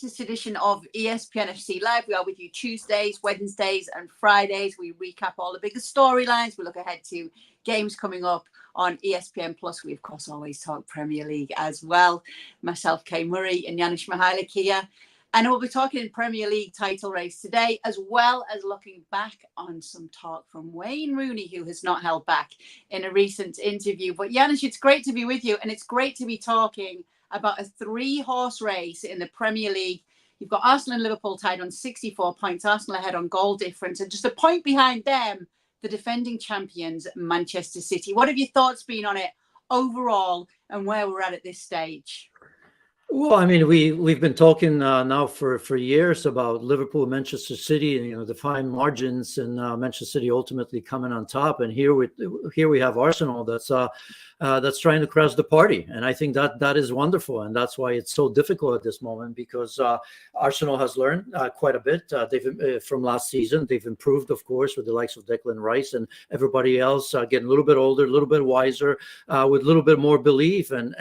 latest edition of ESPN FC Live. We are with you Tuesdays, Wednesdays, and Fridays. We recap all the biggest storylines. We look ahead to games coming up on ESPN Plus. We, of course, always talk Premier League as well. Myself, Kay Murray, and Janusz Michallik here. And we'll be talking Premier League title race today, as well as looking back on some talk from Wayne Rooney, who has not held back in a recent interview. But Janusz, it's great to be with you, and it's great to be talking about a three-horse race in the Premier League. You've got Arsenal and Liverpool tied on 64 points. Arsenal ahead on goal difference, and just a point behind them, the defending champions, Manchester City. What have your thoughts been on it overall, and where we're at this stage? Well, I mean, we've been talking now for years about Liverpool, Manchester City, and the fine margins, and Manchester City ultimately coming on top. And here we have Arsenal that's trying to crash the party, and I think that is wonderful, and that's why it's so difficult at this moment, because Arsenal has learned quite a bit. They've from last season. They've improved, of course, with the likes of Declan Rice and everybody else getting a little bit older, a little bit wiser, with a little bit more belief, and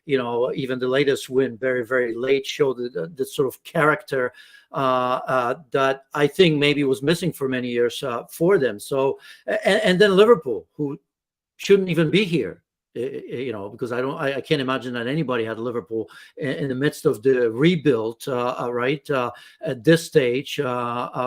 even the latest win very, very late showed the sort of character that I think maybe was missing for many years for them. So, and then Liverpool, who shouldn't even be here, because I can't imagine that anybody had Liverpool in the midst of the rebuild, at this stage,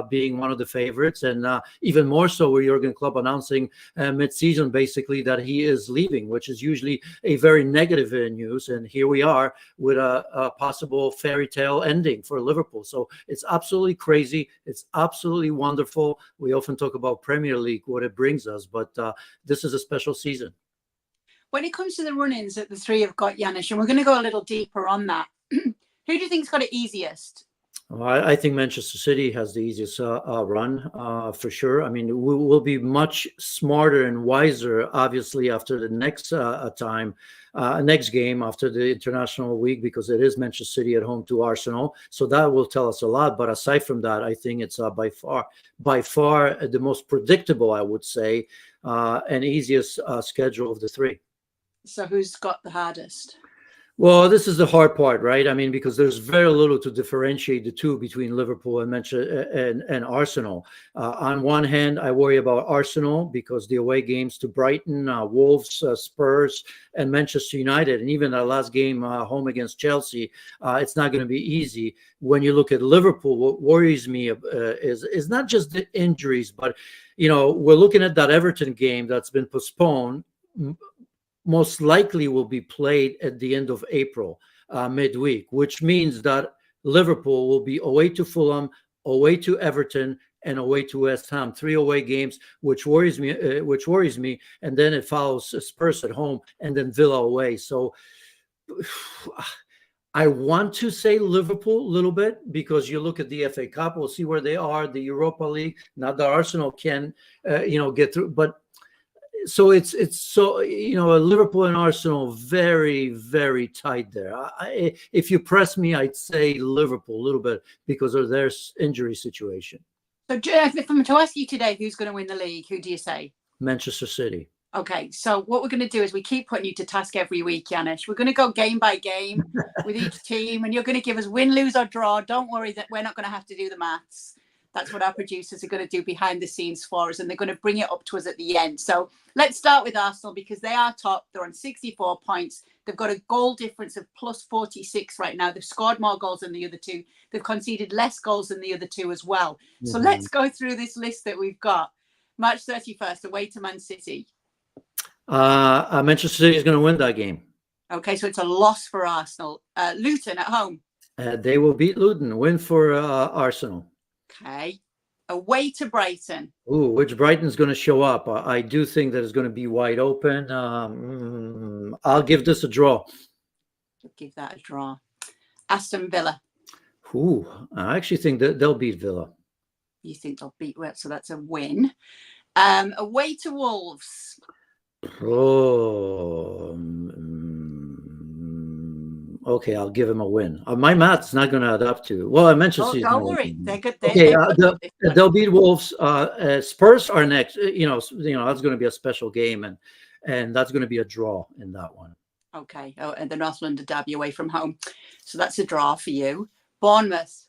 being one of the favorites, and even more so with Jurgen Klopp announcing mid-season basically that he is leaving, which is usually a very negative news. And here we are with a possible fairy tale ending for Liverpool. So it's absolutely crazy. It's absolutely wonderful. We often talk about Premier League, what it brings us, but this is a special season. When it comes to the run-ins that the three have got, Janusz, and we're going to go a little deeper on that, who do you think's got it easiest? Well, I think Manchester City has the easiest run for sure. I mean, we'll be much smarter and wiser, obviously, after the next next game after the international week, because it is Manchester City at home to Arsenal. So that will tell us a lot. But aside from that, I think it's by far the most predictable, I would say, and easiest schedule of the three. So who's got the hardest? Well, this is the hard part, right? I mean, because there's very little to differentiate the two between Liverpool and Manchester and Arsenal. On one hand, I worry about Arsenal because the away games to Brighton, Wolves, Spurs, and Manchester United, and even that last game home against Chelsea, it's not going to be easy. When you look at Liverpool, what worries me is not just the injuries, but we're looking at that Everton game that's been postponed. Most likely will be played at the end of April, midweek, which means that Liverpool will be away to Fulham, away to Everton, and away to West Ham. 3 away games, which worries me. And then it follows Spurs at home and then Villa away. So I want to say Liverpool a little bit, because you look at the FA Cup, we'll see where they are, the Europa League. Not that Arsenal can, get through, but. So it's so Liverpool and Arsenal very, very tight there. If you press me, I'd say Liverpool a little bit because of their injury situation. So if I'm to ask you today, who's going to win the league? Who do you say? Manchester City. Okay, so what we're going to do is we keep putting you to task every week, Janusz. We're going to go game by game with each team, and you're going to give us win, lose, or draw. Don't worry that we're not going to have to do the maths. That's what our producers are going to do behind the scenes for us, and they're going to bring it up to us at the end. So let's start with Arsenal, because they are top. They're on 64 points. They've got a goal difference of plus 46 right now. They've scored more goals than the other two. They've conceded less goals than the other two as well. Mm-hmm. So let's go through this list that we've got. March 31st, away to Man City. Manchester City is going to win that game. Okay, so it's a loss for Arsenal. Luton at home. They will beat Luton. Win for Arsenal. Okay. Away to Brighton. Ooh, which Brighton's going to show up. I do think that it's going to be wide open. I'll give this a draw. Give that a draw. Aston Villa. Ooh, I actually think that they'll beat Villa. You think they'll beat Villa, so that's a win. Away to Wolves. Oh, okay, I'll give him a win. My math's not going to add up to. Well, I mentioned. Oh, don't worry, they're good. They'll beat Wolves. Spurs are next. That's going to be a special game, and that's going to be a draw in that one. Okay. Oh, and the North London derby away from home, so that's a draw for you. Bournemouth.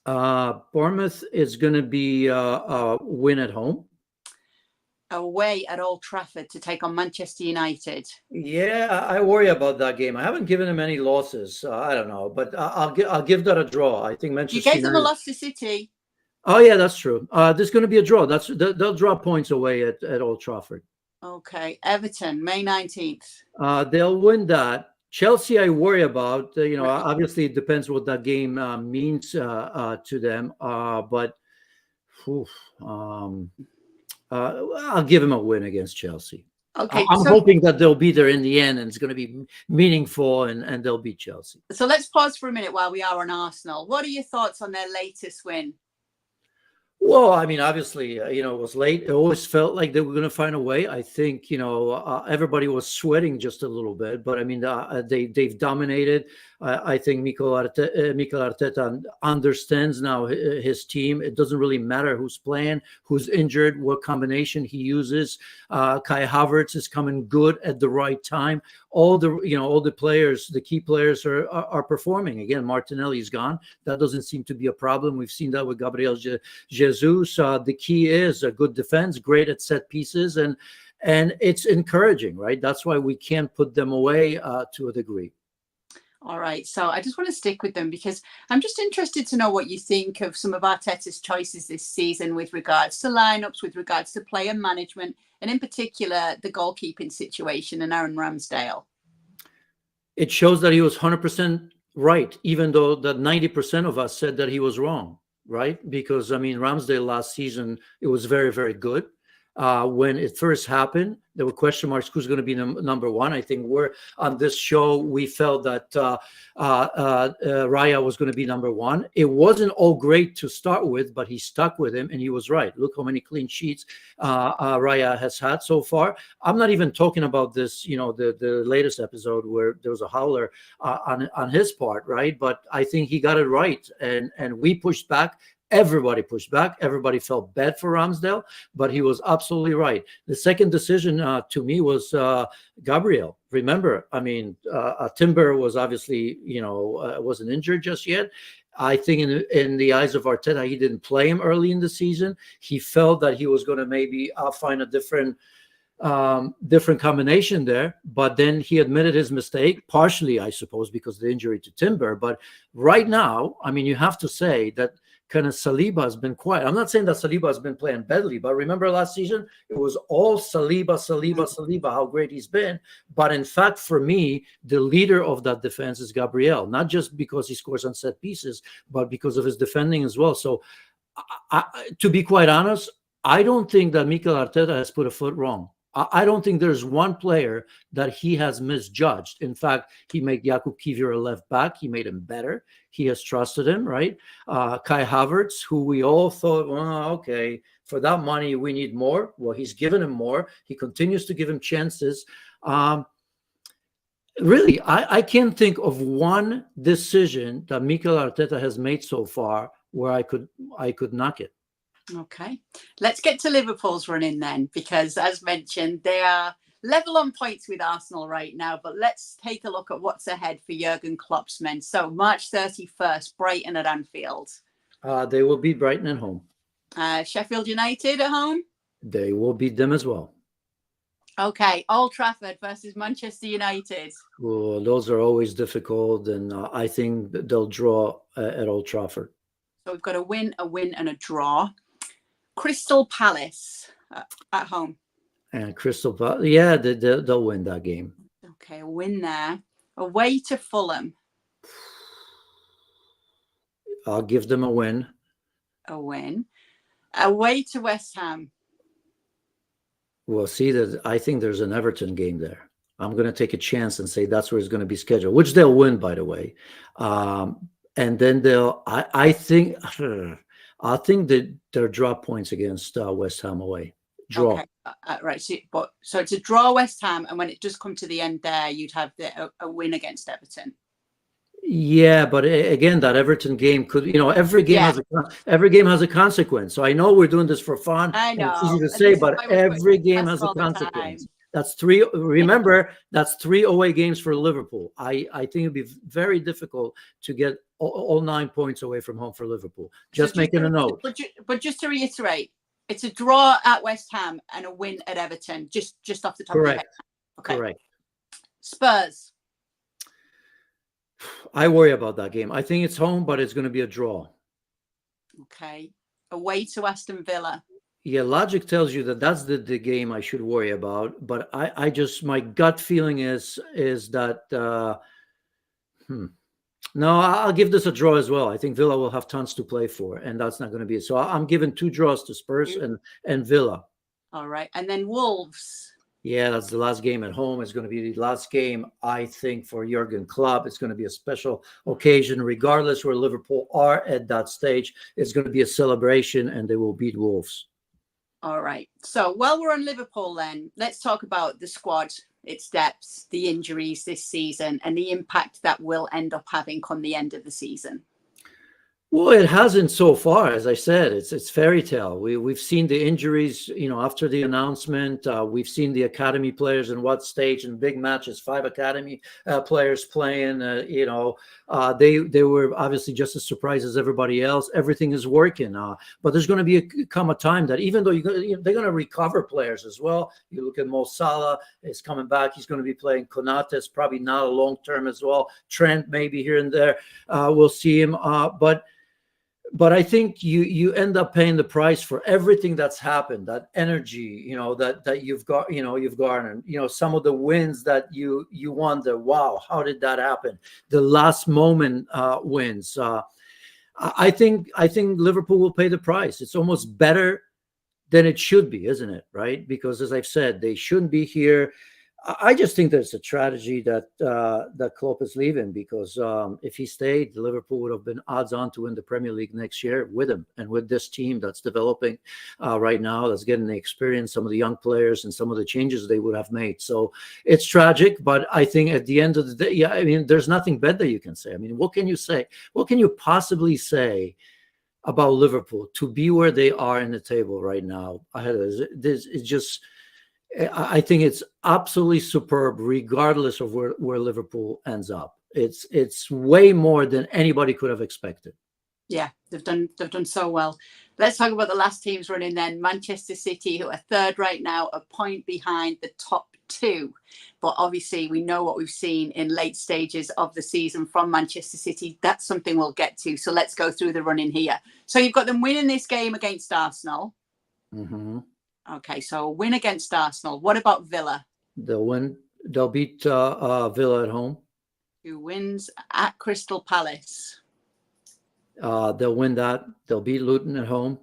Bournemouth is going to be a win at home. Away at Old Trafford to take on Manchester United. Yeah, I worry about that game. I haven't given them any losses. I don't know, but I'll give that a draw. I think Manchester You gave United... them a loss to City. Oh yeah, that's true. There's going to be a draw. They'll draw points away at Old Trafford. Okay, Everton, May 19th. They'll win that. Chelsea, I worry about. Obviously it depends what that game means to them. But I'll give him a win against Chelsea. Okay, I'm hoping that they'll be there in the end and it's going to be meaningful and they'll beat Chelsea. So let's pause for a minute while we are on Arsenal. What are your thoughts on their latest win? Well, I mean, obviously, it was late. It always felt like they were going to find a way. I think, everybody was sweating just a little bit, but I mean, they've dominated. I think Mikel Arteta understands now his team. It doesn't really matter who's playing, who's injured, what combination he uses. Kai Havertz is coming good at the right time. All the players, the key players are performing. Again, Martinelli's gone. That doesn't seem to be a problem. We've seen that with Gabriel Jesus. The key is a good defense, great at set pieces, and it's encouraging, right? That's why we can't put them away to a degree. All right, so I just want to stick with them because I'm just interested to know what you think of some of Arteta's choices this season with regards to lineups, with regards to player management, and in particular, the goalkeeping situation and Aaron Ramsdale. It shows that he was 100% right, even though that 90% of us said that he was wrong, right? Because, I mean, Ramsdale last season, it was very, very good. When it first happened, there were question marks who's going to be number one. I think we're on this show, we felt that Raya was going to be number one. It wasn't all great to start with, but he stuck with him and he was right. Look how many clean sheets Raya has had so far. I'm not even talking about this, the latest episode where there was a howler on his part, right? But I think he got it right. And we pushed back. Everybody pushed back. Everybody felt bad for Ramsdale, but he was absolutely right. The second decision to me was Gabriel. Remember, I mean, Timber was obviously, wasn't injured just yet. I think in the eyes of Arteta, he didn't play him early in the season. He felt that he was going to maybe find a different combination there, but then he admitted his mistake, partially, I suppose, because of the injury to Timber. But right now, I mean, you have to say that kind of Saliba has been quiet. I'm not saying that Saliba has been playing badly, but remember last season, it was all Saliba, how great he's been. But in fact, for me, the leader of that defense is Gabriel, not just because he scores on set pieces, but because of his defending as well. So to be quite honest, I don't think that Mikel Arteta has put a foot wrong. I don't think there's one player that he has misjudged. In fact, he made Jakub Kiwior a left back. He made him better. He has trusted him, right? Kai Havertz, who we all thought, well, okay, for that money, we need more. Well, he's given him more. He continues to give him chances. Really, I can't think of one decision that Mikel Arteta has made so far where I could knock it. Okay, let's get to Liverpool's run in then, because as mentioned, they are level on points with Arsenal right now. But let's take a look at what's ahead for Jurgen Klopp's men. So March 31st, Brighton at Anfield. They will beat Brighton at home. Sheffield United at home. They will beat them as well. Okay, Old Trafford versus Manchester United. Well, those are always difficult, and I think they'll draw at Old Trafford. So we've got a win, and a draw. Crystal Palace at home. And Crystal Palace, yeah, they'll win that game. Okay, a win there. Away to Fulham. I'll give them a win. A win. Away to West Ham. Well, see, that I think there's an Everton game there. I'm going to take a chance and say that's where it's going to be scheduled, which they'll win, by the way. And then I think that they'll drop points against West Ham away. Draw. Okay. Right. So it's a draw West Ham, and when it does come to the end there, you'd have a win against Everton. Yeah, but again, that Everton game could, every game has a consequence. So I know we're doing this for fun. I know. It's easy to say, but every game has a consequence. That's three. Remember, that's 3 away games for Liverpool. I think it'd be very difficult to get all 9 points away from home for Liverpool. Just making a note. But just to reiterate, it's a draw at West Ham and a win at Everton. Just off the top of your head. Okay. Correct. Spurs. I worry about that game. I think it's home, but it's going to be a draw. Okay. Away to Aston Villa. Yeah, logic tells you that that's the game I should worry about. But I just, my gut feeling is that, no, I'll give this a draw as well. I think Villa will have tons to play for, and that's not going to be it. So I'm giving 2 draws to Spurs and Villa. All right. And then Wolves. Yeah, that's the last game at home. It's going to be the last game, I think, for Jurgen Klopp. It's going to be a special occasion, regardless where Liverpool are at that stage. It's going to be a celebration, and they will beat Wolves. All right. So while we're on Liverpool, then let's talk about the squad, its depth, the injuries this season, and the impact that will end up having come the end of the season. Well, it hasn't so far. As I said, it's fairy tale. We've seen the injuries, after the announcement. We've seen the academy players in what stage in big matches, 5 academy players playing. They were obviously just as surprised as everybody else. Everything is working. But there's going to come a time that even though they're going to recover players as well. You look at Mo Salah is coming back. He's going to be playing. Konate is probably not a long term as well. Trent maybe here and there. We'll see him. But I think you end up paying the price for everything that's happened, that energy, that you've got, you've garnered, some of the wins that you wonder, wow, how did that happen? The last moment wins. I think Liverpool will pay the price. It's almost better than it should be, isn't it? Right? Because as I've said, they shouldn't be here. I just think there's a tragedy that Klopp is leaving, because if he stayed, Liverpool would have been odds on to win the Premier League next year with him and with this team that's developing right now, that's getting the experience, some of the young players, and some of the changes they would have made. So it's tragic, but I think at the end of the day, there's nothing bad that you can say. What can you say? What can you possibly say about Liverpool to be where they are in the table right now? It's just. I think it's absolutely superb, regardless of where Liverpool ends up. It's way more than anybody could have expected. Yeah, they've done so well. Let's talk about the last teams running then. Manchester City, who are 3rd right now, a point behind the top 2. But obviously, we know what we've seen in late stages of the season from Manchester City. That's something we'll get to. So let's go through the running here. So you've got them winning this game against Arsenal. Mm-hmm. Okay, so a win against Arsenal. What about Villa? They'll win. They'll beat Villa at home. 2 wins at Crystal Palace. They'll win that. They'll beat Luton at home.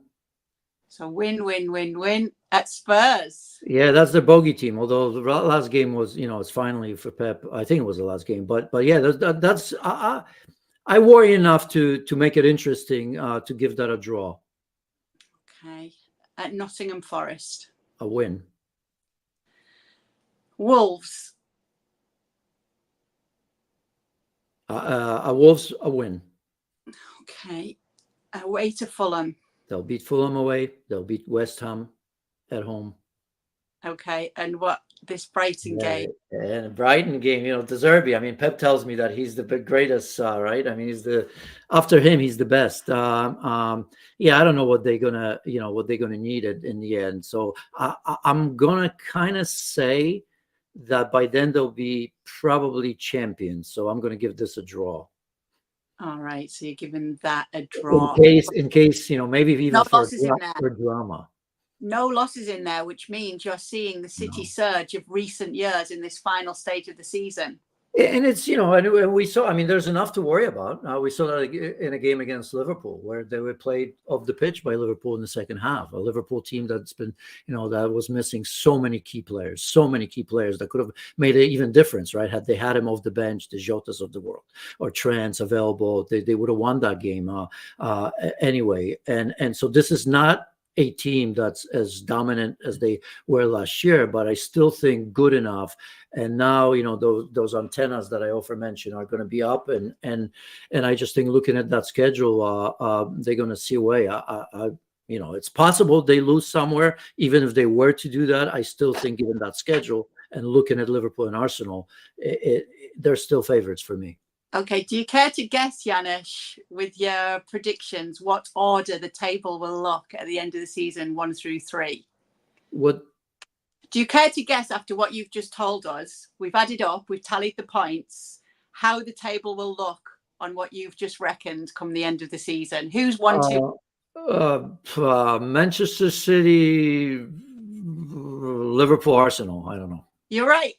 So win at Spurs. Yeah, that's their bogey team. Although the last game was, it's finally for Pep. I think it was the last game. But yeah, that's I worry enough to make it interesting to give that a draw. Okay. At Nottingham Forest. A win. Wolves. Wolves, a win. Okay. Away to Fulham. They'll beat Fulham away. They'll beat West Ham at home. Okay. And what this Brighton game? And Brighton game, De Zerbi. Pep tells me that he's the greatest, right? After him, he's the best. I don't know what they're gonna need in the end. So I'm gonna kind of say that by then they'll be probably champions. So I'm gonna give this a draw. All right. So you're giving that a draw. In case, maybe even for drama. No losses in there, which means you're seeing the City surge of recent years in this final stage of the season. And it's, and we saw, there's enough to worry about. We saw that in a game against Liverpool, where they were played off the pitch by Liverpool in the second half. A Liverpool team that's been, that was missing so many key players that could have made an even difference, right? Had they had him off the bench, the Jotas of the world, or Trent's available, they would have won that game anyway. And so this is not a team that's as dominant as they were last year, but I still think good enough. And now, those antennas that I often mentioned are going to be up, and I just think looking at that schedule, they're going to see a way. It's possible they lose somewhere. Even if they were to do that, I still think given that schedule and looking at Liverpool and Arsenal, they're still favorites for me. Okay, do you care to guess, Janusz, with your predictions, what order the table will look at the end of the season, 1 through 3? What? Do you care to guess, after what you've just told us, we've added up, we've tallied the points, how the table will look on what you've just reckoned come the end of the season? Who's 1, 2? Manchester City, Liverpool, Arsenal. I don't know. You're right.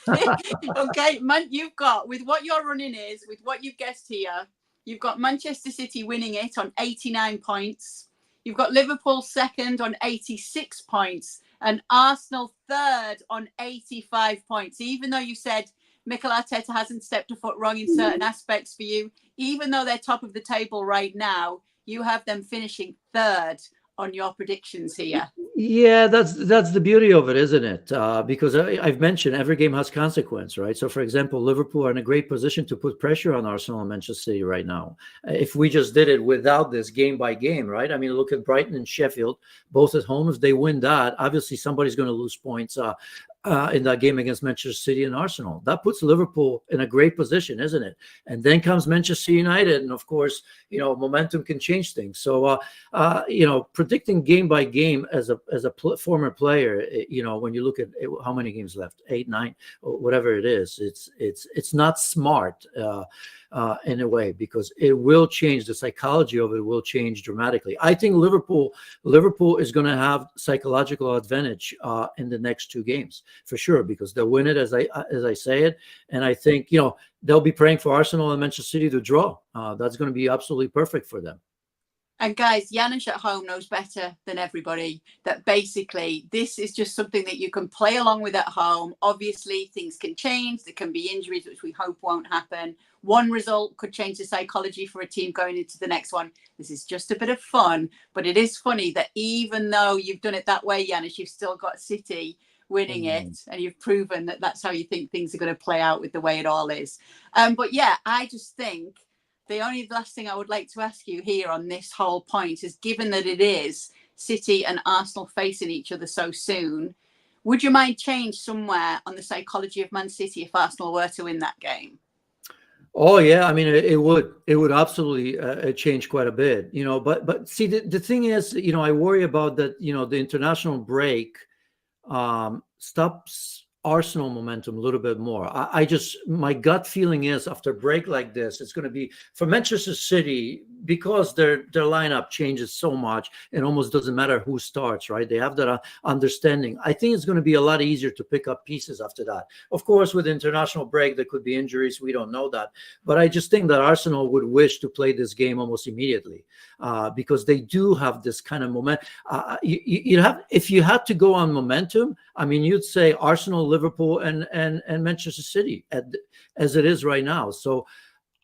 Okay, you've got, with what your running is, with what you've guessed here, you've got Manchester City winning it on 89 points. You've got Liverpool second on 86 points and Arsenal third on 85 points. Even though you said Mikel Arteta hasn't stepped a foot wrong in certain aspects for you, even though they're top of the table right now, you have them finishing third on your predictions here. Yeah, that's the beauty of it, isn't it? Because I've mentioned every game has consequence, right? So, for example, Liverpool are in a great position to put pressure on Arsenal and Manchester City right now. If we just did it without this game by game, right? I mean, look at Brighton and Sheffield, both at home. If they win that, obviously somebody's going to lose points in that game against Manchester City and Arsenal. That puts Liverpool in a great position, isn't it? And then comes Manchester United, and of course, momentum can change things. So, predicting game by game as a former player, when you look at how many games left, 8, 9, or whatever it is, it's not smart in a way, because it will change. The psychology of it will change dramatically. I think Liverpool is going to have psychological advantage in the next 2 games for sure, because they'll win it as I say it, and I think they'll be praying for Arsenal and Manchester City to draw. That's going to be absolutely perfect for them. And guys, Janusz at home knows better than everybody that basically this is just something that you can play along with at home. Obviously, things can change. There can be injuries, which we hope won't happen. One result could change the psychology for a team going into the next one. This is just a bit of fun. But it is funny that even though you've done it that way, Janusz, you've still got City winning it. And you've proven that that's how you think things are going to play out with the way it all is. But yeah, I just think the only last thing I would like to ask you here on this whole point is, given that it is City and Arsenal facing each other so soon, would your mind change somewhere on the psychology of Man City if Arsenal were to win that game? Oh yeah, I mean it would absolutely change quite a bit, But see, the thing is, I worry about that. The international break stops Arsenal momentum a little bit more. My gut feeling is after a break like this, it's going to be for Manchester City, because their lineup changes so much. It almost doesn't matter who starts, right? They have that understanding. I think it's going to be a lot easier to pick up pieces after that. Of course, with the international break, there could be injuries. We don't know that. But I just think that Arsenal would wish to play this game almost immediately because they do have this kind of momentum. If you had to go on momentum, I mean, you'd say Arsenal, Liverpool, and Manchester City as it is right now. So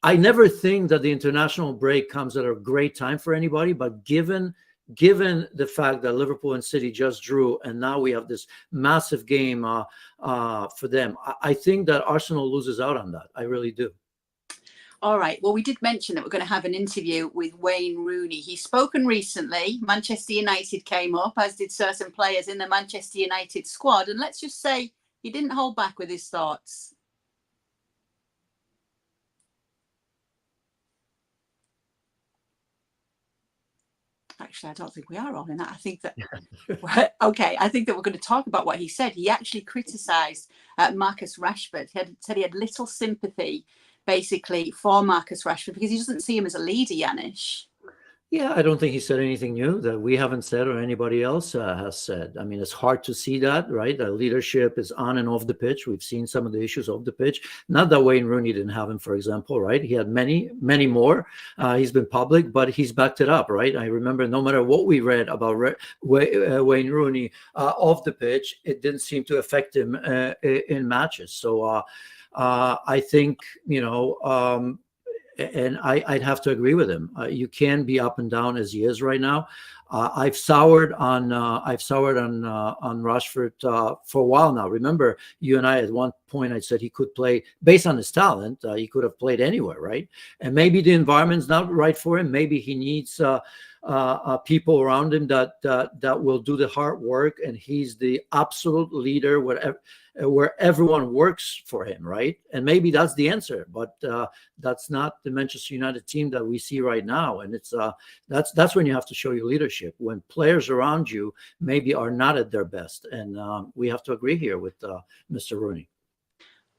I never think that the international break comes at a great time for anybody, but given the fact that Liverpool and City just drew, and now we have this massive game for them, I think that Arsenal loses out on that. I really do. All right. Well, we did mention that we're going to have an interview with Wayne Rooney. He's spoken recently. Manchester United came up, as did certain players in the Manchester United squad. And let's just say he didn't hold back with his thoughts. Actually, I don't think we are all in that. I think that, okay, I think that we're going to talk about what he said. He actually criticised Marcus Rashford. He said he had little sympathy, basically, for Marcus Rashford because he doesn't see him as a leader, Janusz. Yeah, I don't think he said anything new that we haven't said or anybody else has said. I mean, it's hard to see that, right? That leadership is on and off the pitch. We've seen some of the issues off the pitch. Not that Wayne Rooney didn't have him, for example, right? He had many, many more. He's been public, but he's backed it up, right? I remember no matter what we read about Wayne Rooney off the pitch, it didn't seem to affect him in matches. So I think, and I'd have to agree with him. You can be up and down as he is right now. I've soured on Rashford for a while now. Remember, you and I at one point I said he could play based on his talent. He could have played anywhere, right? And maybe the environment's not right for him. Maybe he needs people around him that will do the hard work, and he's the absolute leader where everyone works for him, right? And maybe that's the answer, but that's not the Manchester United team that we see right now. And it's that's when you have to show your leadership, when players around you maybe are not at their best. And we have to agree here with Mr. Rooney.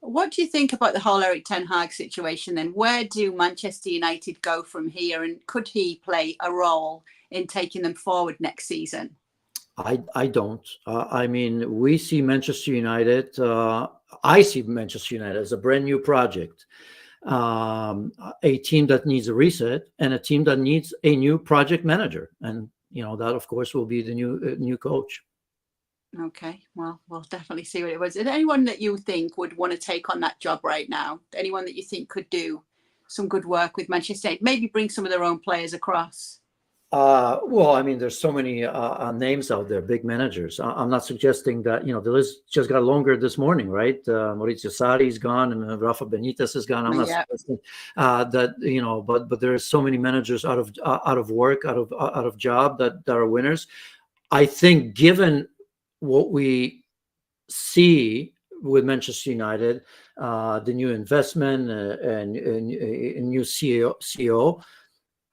What do you think about the whole Erik ten Hag situation then? Where do Manchester United go from here? And could he play a role in taking them forward next season? I don't. I mean, we see Manchester United. I see Manchester United as a brand new project, a team that needs a reset and a team that needs a new project manager. And, that, of course, will be the new coach. Okay, well, we'll definitely see what it was. Is there anyone that you think would want to take on that job right now? Anyone that you think could do some good work with Manchester United? Maybe bring some of their own players across? Well, I mean, there's so many names out there, big managers. I'm not suggesting that, the list just got longer this morning, right? Maurizio Sarri's gone and Rafa Benitez is gone. I'm not suggesting that, but there's so many managers out of work, out of job that are winners. I think given what we see with Manchester United, the new investment and new CEO,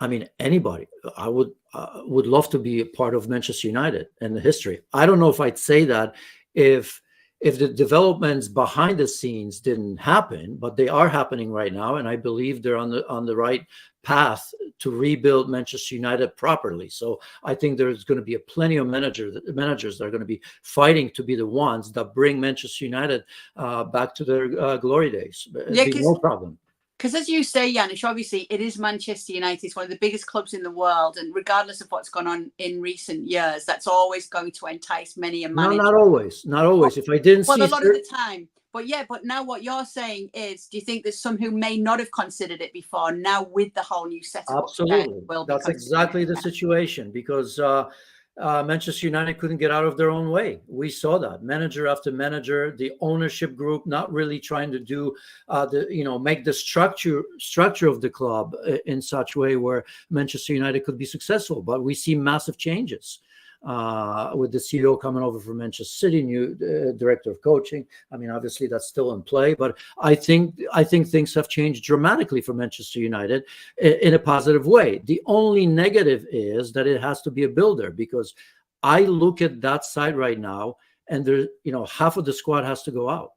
I mean, anybody. I would love to be a part of Manchester United and the history. I don't know if I'd say that if the developments behind the scenes didn't happen, but they are happening right now, and I believe they're on the right path to rebuild Manchester United properly. So I think there's going to be plenty of managers that are going to be fighting to be the ones that bring Manchester United back to their glory days. Yeah, no problem. Because as you say, Janusz, obviously it is Manchester United. It's one of the biggest clubs in the world. And regardless of what's gone on in recent years, that's always going to entice many a manager. No, not always. Not always. If I didn't see... Well, a lot of the time. But now what you're saying is, do you think there's some who may not have considered it before, now with the whole new setup? Absolutely. That's exactly the situation, because Manchester United couldn't get out of their own way. We saw that manager after manager, the ownership group not really trying to do make the structure of the club in such a way where Manchester United could be successful. But we see massive changes with the CEO coming over from Manchester City, new director of coaching. I mean, obviously that's still in play, but I think things have changed dramatically for Manchester United in a positive way. The only negative is that it has to be a builder, because I look at that side right now, and there, half of the squad has to go out.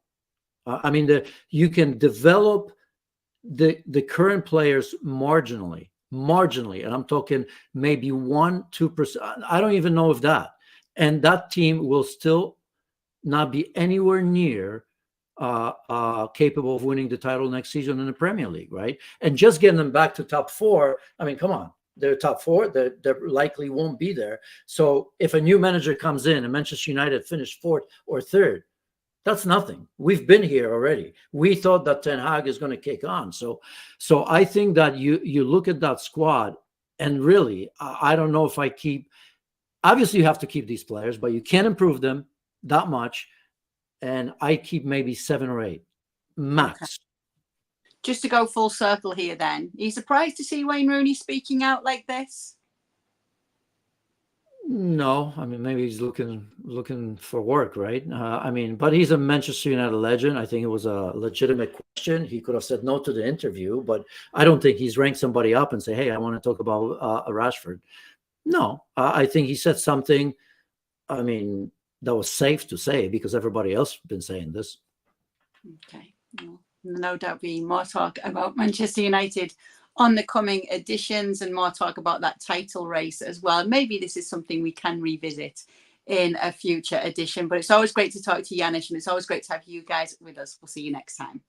I mean, you can develop the current players marginally, and I'm talking maybe 1-2%. I don't even know if that, and that team will still not be anywhere near capable of winning the title next season in the Premier League, right? And just getting them back to top four, I mean, come on, they're top four, they likely won't be there. So if a new manager comes in and Manchester United finish fourth or third, that's nothing. We've been here already. We thought that Ten Hag is going to kick on. So I think that you look at that squad, and really, I don't know if I keep. Obviously, you have to keep these players, but you can't improve them that much. And I keep maybe 7 or 8 max. Okay. Just to go full circle here, then, are you surprised to see Wayne Rooney speaking out like this? No, I mean, maybe he's looking for work, right? I mean, but he's a Manchester United legend. I think it was a legitimate question. He could have said no to the interview, but I don't think he's ranked somebody up and say, "Hey, I want to talk about Rashford." No, I think he said something, I mean, that was safe to say, because everybody else has been saying this. Okay, well, no doubt be more talk about Manchester United on the coming editions, and more talk about that title race as well. Maybe this is something we can revisit in a future edition, but it's always great to talk to Janusz, and it's always great to have you guys with us. We'll see you next time.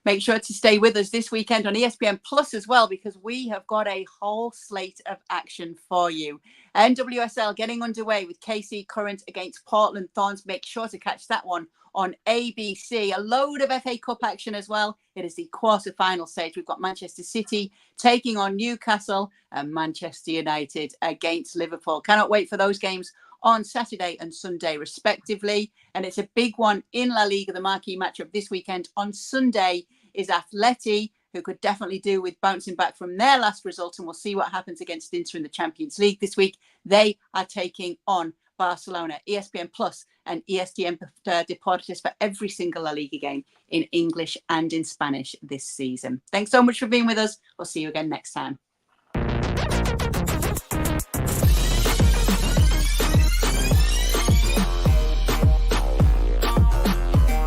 Make sure to stay with us this weekend on ESPN Plus as well, because we have got a whole slate of action for you. NWSL getting underway with KC Current against Portland Thorns. Make sure to catch that one on ABC. A load of FA Cup action as well. It is the quarter-final stage. We've got Manchester City taking on Newcastle and Manchester United against Liverpool. Cannot wait for those games on Saturday and Sunday, respectively. And it's a big one in La Liga. The marquee matchup this weekend on Sunday is Atleti, who could definitely do with bouncing back from their last result. And we'll see what happens against Inter in the Champions League this week. They are taking on Barcelona. ESPN Plus and ESPN Deportes for every single La Liga game in English and in Spanish this season. Thanks so much for being with us. We'll see you again next time.